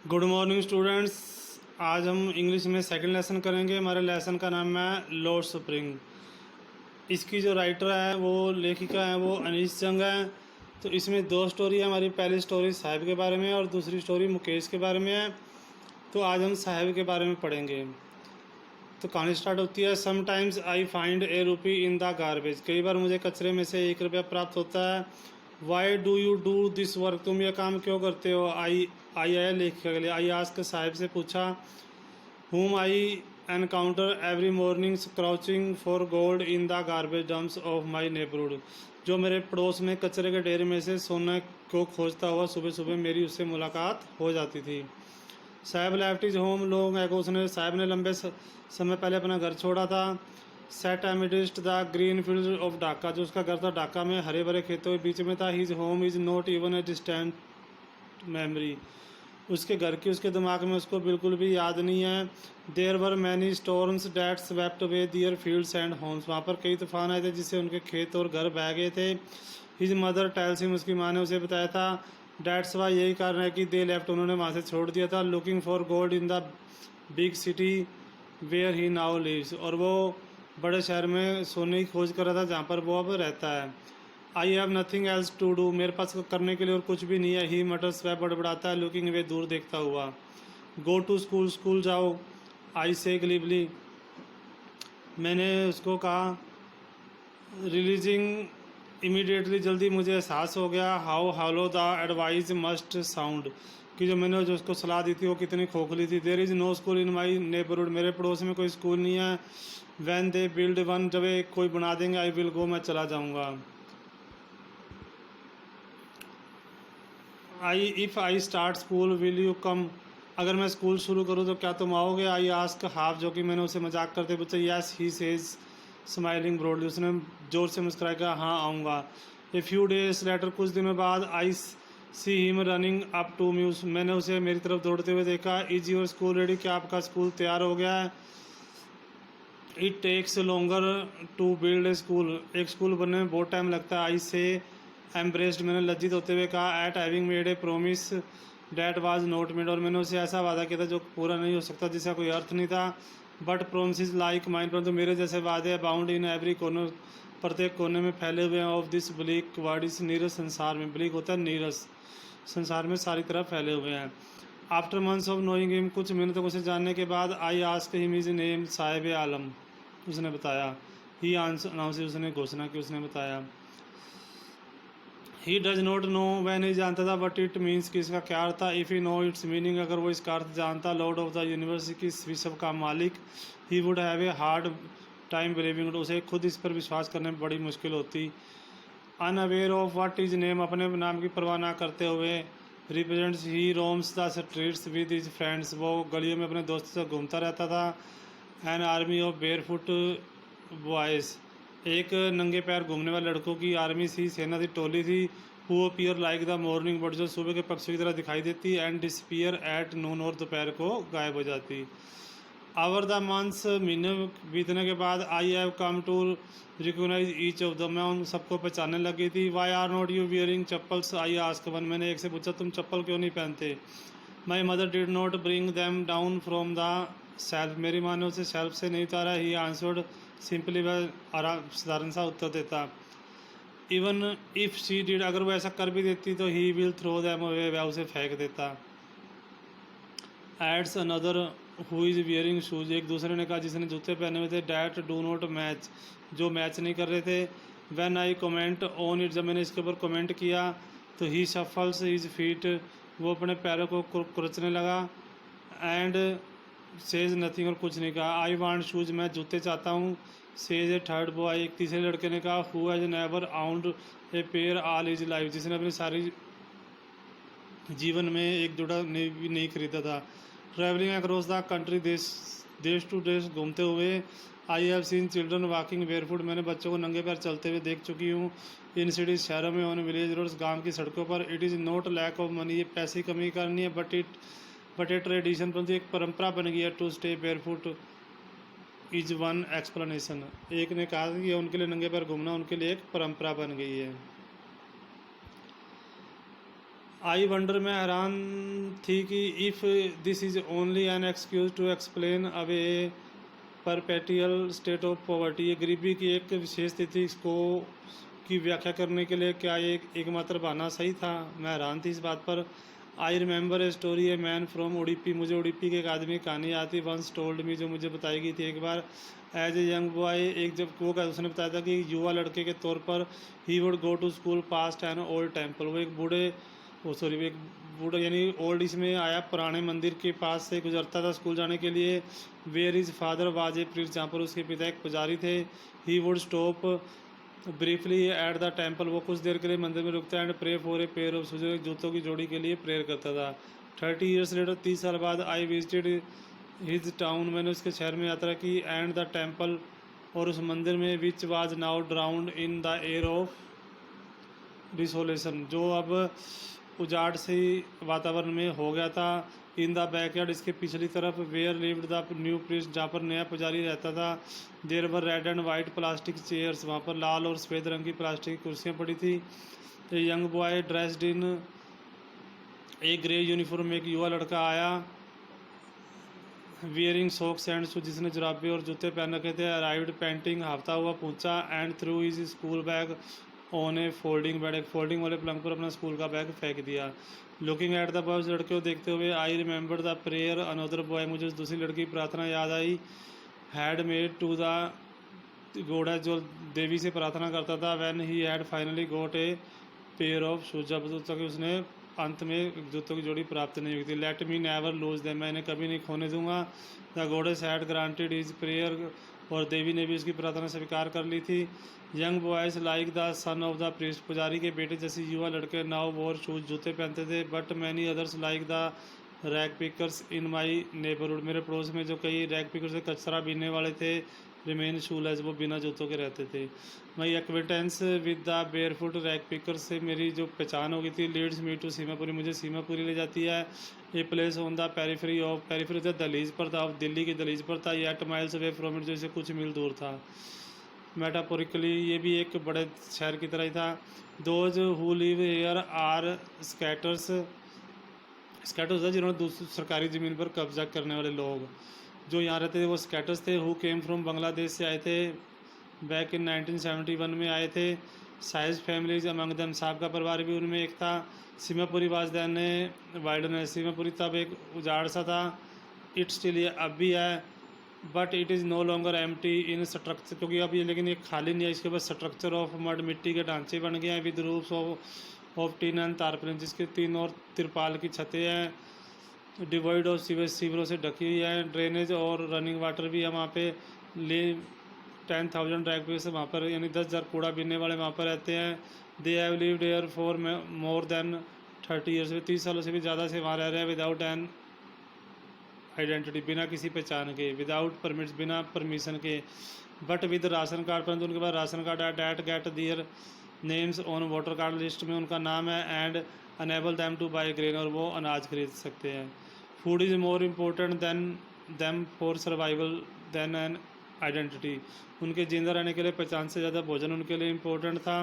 Good morning students. आज हम English में सेकंड लेसन करेंगे। हमारे लेसन का नाम है लॉर्ड स्प्रिंग। इसकी जो राइटर है वो लेखिका है वो अनीश जंग है। तो इसमें दो स्टोरी है। हमारी पहली स्टोरी साहिब के बारे में है और दूसरी स्टोरी मुकेश के बारे में है। तो आज हम साहिब के बारे में पढ़ेंगे। तो कहानी स्टार्ट होती है। Sometimes I find A rupee in the garbage. कई बार मुझे कचरे में से 1 रुपया प्राप्त होता है। Why do you do this work. तुम यह काम क्यों करते हो। आई आया लेखिका के लिए। आई आस्क साहिब से पूछा। whom I encounter every morning crouching for gold in the garbage dumps of my neighborhood। जो मेरे पड़ोस में कचरे के ढेर में से सोने को खोजता हुआ सुबह सुबह मेरी उससे मुलाकात हो जाती थी। साहब left is home long ago. साहब ने लंबे समय पहले अपना घर छोड़ा था। Set amidst the green field of Dhaka. जो उसका घर था ढाका में हरे भरे खेतों के बीच में था। His home is not even a distant memory. उसके घर की उसके दिमाग में उसको बिल्कुल भी याद नहीं है। There were many storms that swept away their fields and homes. वहाँ पर कई तूफान आए थे जिससे उनके खेत और घर बह गए थे। His mother tells him. उसकी माँ ने उसे बताया था। That's why. यही कारण है कि दे लेफ्ट। उन्होंने वहाँ से छोड़ दिया था। Looking for gold in the big city where he now lives. और वो बड़े शहर में सोने की खोज कर रहा था जहाँ पर वो अब रहता है। I have nothing else to do. मेरे पास करने के लिए और कुछ भी नहीं है। ही मटर स्वैप बड़बड़ाता है। लुकिंग वे दूर देखता हुआ। गो टू स्कूल। स्कूल जाओ। आई से ग्लीबली। मैंने उसको कहा। Releasing immediately. जल्दी मुझे एहसास हो गया। How hello the advice must sound. कि जो मैंने जो उसको सलाह दी थी वो कितनी खोखली थी। There is no school in my neighbourhood. मेरे पड़ोस में कोई स्कूल नहीं है। When they build one. जब एक कोई बना देंगे आई विल गो। मैं चला जाऊँगा। I start school will you come. अगर मैं स्कूल शुरू करूँ तो क्या तुम आओगे। I ask half. जो कि मैंने उसे मजाक करते पूछा। Yes he says smiling broadly. उसने जोर से मुस्कुराया कहा हाँ आऊँगा। A few days later. कुछ दिनों बाद I see him running up to me. मैंने उसे मेरी तरफ दौड़ते हुए देखा। Is your school ready. क्या आपका स्कूल तैयार हो गया है। It takes longer to build a school. एक स्कूल बनने में बहुत टाइम लगता है। आई से एम्ब्रेस्ड। मैंने लज्जित होते हुए कहा। Eight having made a promise that was not made. और मैंने उसे ऐसा वादा किया था जो पूरा नहीं हो सकता, जिसका कोई अर्थ नहीं था। But promise like mine. परंतु मेरे जैसे वादे बाउंड इन एवरी कॉर्नर। प्रत्येक कोने में फैले हुए हैं। ऑफ दिस ब्लीक वर्ड इस नीरस संसार में। ब्लीक होता है नीरस। संसार में सारी तरफ फैले हुए हैं। After months of knowing him. कुछ मिनटों को उसे जानने के बाद I ask him is name. Sahib Alam. उसने बताया। He announce. उसने घोषणा की। उसने बताया। He does not know. वह नहीं जानता था बट इट मीन्स कि इसका क्या अर्थ था। If he knows its meaning. अगर वो इसका अर्थ जानता। लॉर्ड ऑफ द यूनिवर्स की विश्व का मालिक। He would have a hard time believing. उसे खुद इस पर विश्वास करने में बड़ी मुश्किल होती। Unaware of what is name. अपने नाम की परवाह ना करते हुए। Represents he roams the streets with his friends. वो गलियों में अपने दोस्तों से घूमता रहता था। An army of barefoot boys. एक नंगे पैर घूमने वाले लड़कों की आर्मी सी सेना थी, टोली थी। Who appear like the morning bird. जो सुबह के पक्षी की तरह दिखाई देती। And disappear at noon. और दोपहर को गायब हो जाती। Over the months. महीने बीतने के बाद I have come to recognise each of the. मैं उन सबको पहचानने लगी थी। Why are not you wearing chappals. I ask one. मैंने एक से पूछा तुम चप्पल क्यों नहीं पहनते। My mother did not bring them down from the shelf. मेरी माँ ने उसे सेल्फ से नहीं उतारा। He answered simply. वह साधारण सा उत्तर देता। Even if she did. अगर वो ऐसा कर भी देती तो he will throw them away. वह उसे फेंक देता। Adds another who is wearing shoes. एक दूसरे ने कहा जिसने जूते पहने हुए थे। That do not match. जो मैच नहीं कर रहे थे। When I comment on it. जब मैंने इसके ऊपर कमेंट किया तो ही शफल्स हिज फीट। वो अपने पैरों को कुचलने लगा। And says nothing. और कुछ नहीं कहा। I want shoes. मैं जूते चाहता हूँ। सेज ए थर्ड बॉय। एक तीसरे लड़के ने कहा। Who has never आउंड a pair all his life. जिसने अपनी सारी जीवन में एक जुड़ा नहीं खरीदा था। Travelling across the country. देश टू देश घूमते हुए। I have seen children walking barefoot. मैंने बच्चों को नंगे पैर चलते हुए देख चुकी हूँ। इन सिटीज शहरों में। On village roads. गांव की सड़कों पर। It is not lack of money. ये पैसे की कमी करनी है। But a tradition. परंतु एक परंपरा बन गई है। To stay barefoot is one explanation. एक ने कहा कि उनके लिए नंगे पैर घूमना उनके लिए एक परंपरा बन गई है। आई वंडर, मैं हैरान थी कि if this is only an excuse to explain away perpetual state of poverty, ये गरीबी की एक विशेष स्थिति को की व्याख्या करने के लिए क्या ये एकमात्र बहाना सही था। मैं हैरान थी इस बात पर। I remember a story a man from Udupi, मुझे उडुपी के एक आदमी की कहानी आती वंस टोल्ड मी, जो मुझे बताई गई थी एक बार। एज ए यंग बॉय, एक जब वो का उसने बताया था कि युवा लड़के के तौर पर ही would go to school past an old temple, वो एक बूढ़े एक बूढ़ा यानी ओल्ड इसमें आया पुराने मंदिर के पास से गुजरता था स्कूल जाने के लिए। Where his father was a priest, जहाँ पर उसके पिता एक पुजारी थे। He would stop briefly at the temple, वो कुछ देर के लिए मंदिर में रुकता and pray for a pair of shoes, जूतों की जोड़ी के लिए प्रेयर करता था। 30 ईयर्स लेटर, 30 साल बाद, आई विजिटेड हिज टाउन, मैंने उसके शहर में यात्रा की। एंड द टेम्पल, और उस मंदिर में, which was now drowned in the air of desolation, जो अब उजाड़ से वातावरण में हो गया था। इन द बैकयार्ड, इसके पिछली तरफ, where lived the new priest, जहाँ पर नया पुजारी रहता था। There were red and white plastic chairs, वहाँ पर लाल और सफ़ेद रंग की प्लास्टिक की कुर्सियाँ पड़ी थी। यंग बॉय ड्रेस्ड इन एक ग्रे यूनिफॉर्म, एक युवा लड़का आया। वियरिंग सॉक्स एंड शूज, जिसने जुराबे और जूते पहन रखे थे। अराइव्ड पेंटिंग, हाफता हुआ पहुंचा। And through his school bag on A folding bed, एक फोल्डिंग वाले पलंग पर अपना स्कूल का बैग फेंक दिया। लुकिंग एट द बॉयज, लड़के को देखते हुए। I remember the prayer another boy, मुझे उस दूसरी लड़की की प्रार्थना याद आई। Had made to the god, जो देवी से प्रार्थना करता था। When he had finally got a pair of shoes, जब तक उसने अंत में जूतों की जोड़ी प्राप्त नहीं हुई थी। Let me never lose them, मैं इन्हें कभी नहीं खोने दूंगा। The goddess had granted his prayer, और देवी ने भी उसकी प्रार्थना स्वीकार कर ली थी। Young boys like the son of the priest, पुजारी के बेटे जैसे युवा लड़के नाउ वोर शूज, जूते पहनते थे। But many others like the rag pickers in my neighbourhood, मेरे पड़ोस में जो कई रैग पिकर से कचरा बीनने वाले थे, रिमेन शूलेस, वो बिना जूतों के रहते थे। My acquaintance with the barefoot rag picker, से मेरी जो पहचान हो गई थी। लीड्स मी टू सीमापुरी, मुझे सीमापुरी ले जाती है। A place on the periphery of, periphery तो दहलीज पर था, दिल्ली की दहलीज पर था। Yet miles away from it, जो इसे कुछ मील दूर था। मेटाफोरिकली, ये भी एक बड़े शहर की तरह ही था। Those who live here are squatters, squatters है जिन्होंने दूसरी सरकारी ज़मीन पर कब्जा करने वाले लोग जो यहाँ रहते थे, वो स्कैटर्स थे। हु केम फ्रॉम, बांग्लादेश से आए थे। बैक इन 1971 में आए थे। साइज फैमिलीज अमंग दम, साहब का परिवार भी उनमें एक था। Seemapuri was then wilderness, Seemapuri तब एक उजाड़ सा था। इट स्टिल, ये अब भी है। But it is no longer empty in structure, क्योंकि अब ये लेकिन ये खाली नहीं है, इसके बाद स्ट्रक्चर ऑफ मड, मिट्टी के ढांचे बन गए हैं। With roofs of tin and tarpaulin, जिसके 3 और तिरपाल की छतें हैं। डिवाइड ऑफ सीवेज, सीवरों से ढकी हुई है। ड्रेनेज और रनिंग वाटर भी है वहाँ पे। ले 10,000 रैग पिकर्स वहाँ पर, यानी 10,000 कूड़ा बीनने वाले वहाँ पर रहते हैं। They have lived here for more than 30 years, 30 सालों से भी ज़्यादा से वहाँ रह रहे हैं। विदाउट एन आइडेंटिटी, बिना किसी पहचान के। विदाउट परमिट्स, बिना परमिशन के। बट विद राशन कार्ड, परंतु उनके पास राशन कार्ड है। That get their names on voter card, list में उनका नाम है। And enable them to buy grain, और वो अनाज खरीद सकते हैं। Food is more important than them for survival than an identity, उनके जिंदा रहने के लिए पहचान से ज़्यादा भोजन उनके लिए इम्पोर्टेंट था।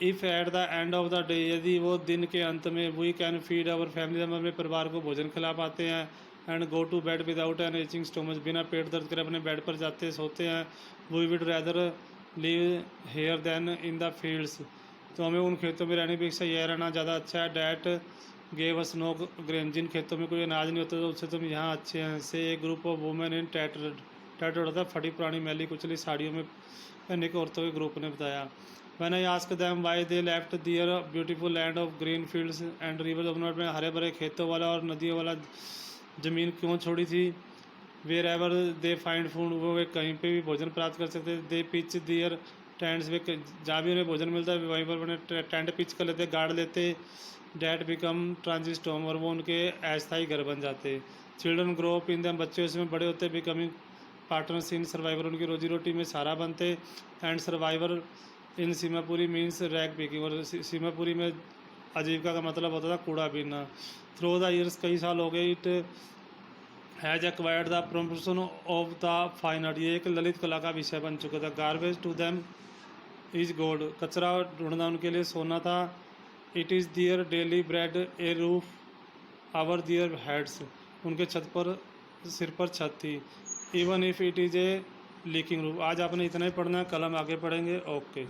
If at the end of the day, यदि वो दिन के अंत में, we can feed our family, हम अपने परिवार को भोजन खिला पाते हैं। And go to bed without an aching stomach, बिना पेट दर्द करे अपने बेड पर जाते सोते हैं। We would rather live here than in the fields, तो हमें उन खेतों में रहने की अपेक्षा यह रहना ज़्यादा अच्छा है। That gave us no grain, जिन खेतों में कोई अनाज नहीं होता तो उससे तुम यहाँ अच्छे हैं। से एक group of women in tattered, tattered होता है फटी पुरानी मैली कुचली साड़ियों में पहने के औरतों के ग्रुप ने बताया। When I asked them why they left their beautiful land of green fields and rivers, उन्होंने अपने हरे भरे खेतों वाला और नदियों वाला ज़मीन क्यों छोड़ी थी। Wherever they find food, वो वे कहीं पे भी भोजन प्राप्त कर सकते। दे पिच दियर टेंट्स, वे जहाँ भी उन्हें भोजन मिलता है वहीं पर अपने टेंट पिच कर लेते, गाड़ लेते। डैट बिकम ट्रांजिस्ट होम, और वो उनके अस्थायी घर बन जाते। Children grow up in them, बच्चे उसमें बड़े होते। बिकमिंग पार्टनर्स इन सर्वाइवर, उनकी रोजी रोटी में सहारा बनते। And survivor in Seemapuri means rag picking, और सीमापुरी में आजीविका का मतलब होता था कूड़ा बीनना। थ्रू द ईयर्स, कई साल हो गए। It has acquired the profession of the fine art, ये एक ललित कला का विषय बन चुका था। Garbage to them is gold, कचरा ढूंढना उनके लिए सोना था। It is their daily bread a roof over their heads, उनके छत पर सिर पर छत थी। Even if it is a leaking roof. आज आपने इतना ही पढ़ना है, कल हम आगे पढ़ेंगे। ओके।